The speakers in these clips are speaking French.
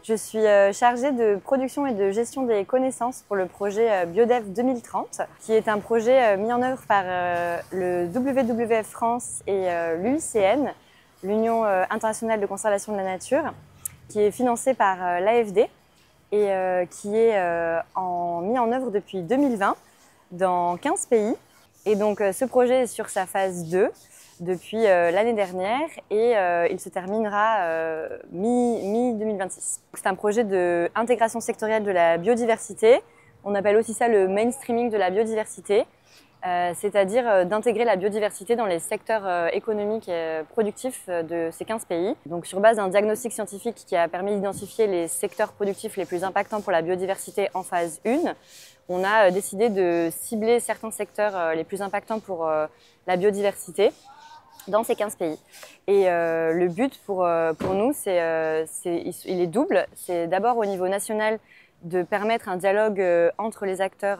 Je suis chargée de production et de gestion des connaissances pour le projet BioDev 2030, qui est un projet mis en œuvre par le WWF France et l'UICN, l'Union internationale de conservation de la nature, qui est financé par l'AFD et qui est mis en œuvre depuis 2020 dans 15 pays. Et donc ce projet est sur sa phase 2 depuis l'année dernière et il se terminera mi-2026. C'est un projet d'intégration sectorielle de la biodiversité. On appelle aussi ça le mainstreaming de la biodiversité, c'est-à-dire d'intégrer la biodiversité dans les secteurs économiques et productifs de ces 15 pays. Donc sur base d'un diagnostic scientifique qui a permis d'identifier les secteurs productifs les plus impactants pour la biodiversité en phase 1, on a décidé de cibler certains secteurs les plus impactants pour la biodiversité dans ces 15 pays. Et le but pour nous, il est double. C'est d'abord au niveau national de permettre un dialogue entre les acteurs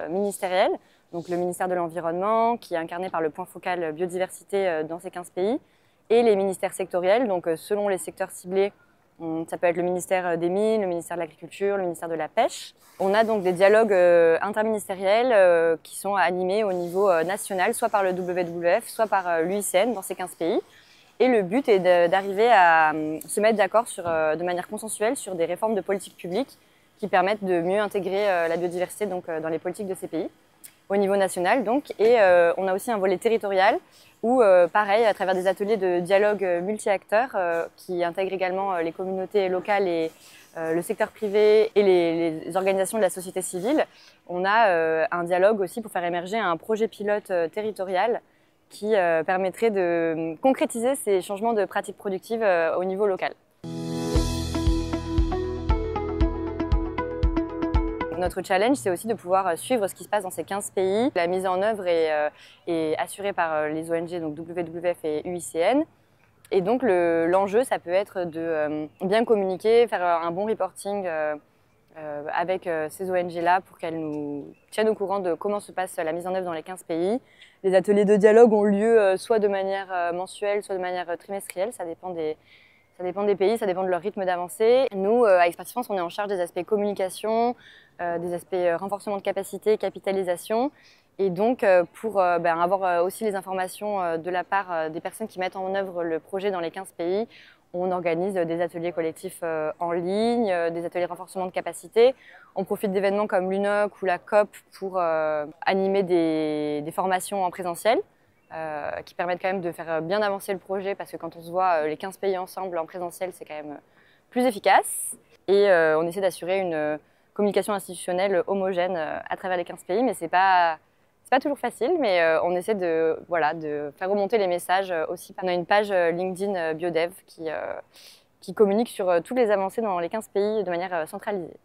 ministériels, donc le ministère de l'Environnement, qui est incarné par le point focal biodiversité dans ces 15 pays, et les ministères sectoriels, donc selon les secteurs ciblés, ça peut être le ministère des Mines, le ministère de l'Agriculture, le ministère de la Pêche. On a donc des dialogues interministériels qui sont animés au niveau national, soit par le WWF, soit par l'UICN dans ces 15 pays. Et le but est d'arriver à se mettre d'accord de manière consensuelle sur des réformes de politique publique qui permettent de mieux intégrer la biodiversité dans les politiques de ces pays, au niveau national donc. Et on a aussi un volet territorial où, pareil, à travers des ateliers de dialogue multi-acteurs qui intègrent également les communautés locales et le secteur privé et les organisations de la société civile, on a un dialogue aussi pour faire émerger un projet pilote territorial qui permettrait de concrétiser ces changements de pratiques productives au niveau local. Notre challenge, c'est aussi de pouvoir suivre ce qui se passe dans ces 15 pays. La mise en œuvre est assurée par les ONG, donc WWF et UICN. Et donc l'enjeu, ça peut être de bien communiquer, faire un bon reporting avec ces ONG-là pour qu'elles nous tiennent au courant de comment se passe la mise en œuvre dans les 15 pays. Les ateliers de dialogue ont lieu soit de manière mensuelle, soit de manière trimestrielle, ça dépend des pays, ça dépend de leur rythme d'avancée. Nous, à Expertise France, on est en charge des aspects communication, des aspects renforcement de capacité, capitalisation. Et donc, pour avoir aussi les informations de la part des personnes qui mettent en œuvre le projet dans les 15 pays, on organise des ateliers collectifs en ligne, des ateliers renforcement de capacité. On profite d'événements comme l'UNOC ou la COP pour animer des formations en présentiel. Qui permettent quand même de faire bien avancer le projet parce que quand on se voit les 15 pays ensemble en présentiel, c'est quand même plus efficace. Et on essaie d'assurer une communication institutionnelle homogène à travers les 15 pays, mais c'est pas toujours facile, mais on essaie de faire remonter les messages aussi. On a une page LinkedIn BioDev qui communique sur toutes les avancées dans les 15 pays de manière centralisée.